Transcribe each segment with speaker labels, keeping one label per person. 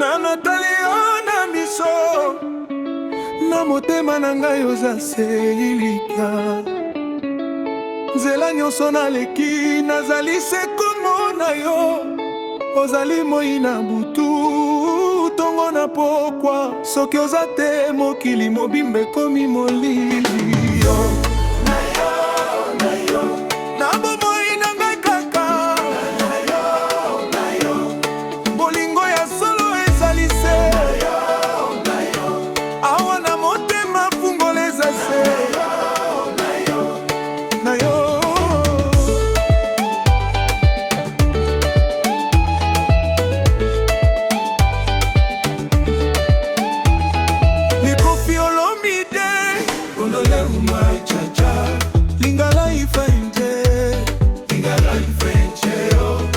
Speaker 1: na Natalia na miso na motema na ngai oza selilika. Nzela nyonso naleki nazali se komona yo, ozali moi na butu tongo na pokwa. Soki oza te mokili mobimba ekomi molili yo.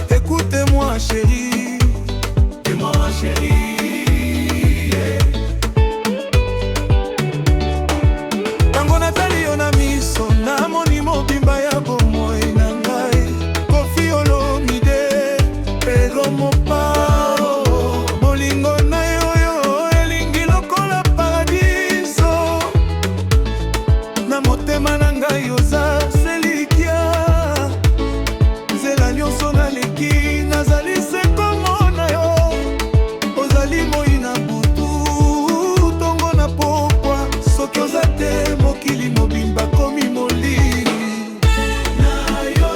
Speaker 1: Écoutez-moi chérie, dis-moi chérie, tango Natalia yo na miso na moni mobimba ya bomoi na ngai. Koffi Olomide Pedro Mopao, bolingo na yo yo elingi lokola paradiso. Na motema na ngai oza selikia. Nzela nyonso naleki nazali se komona yo, ozali moi na butu tongo na pokwa. Soki oza te mokili mobimba komi molili na yo,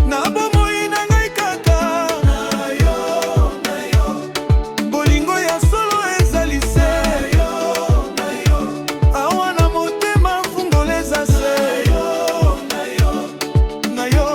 Speaker 1: na bomoi na ngai kaka na yo, bolingo ya solo ezali se na yo, awa na motema fungoleza se na yo.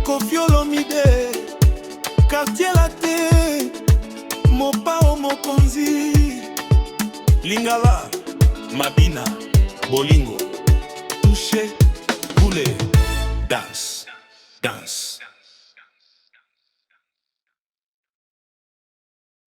Speaker 1: Koffi Olomide, quartier latin, Mopao mokonzi, Lingala, Mabina, bolingo, touché, boule, danse, danse.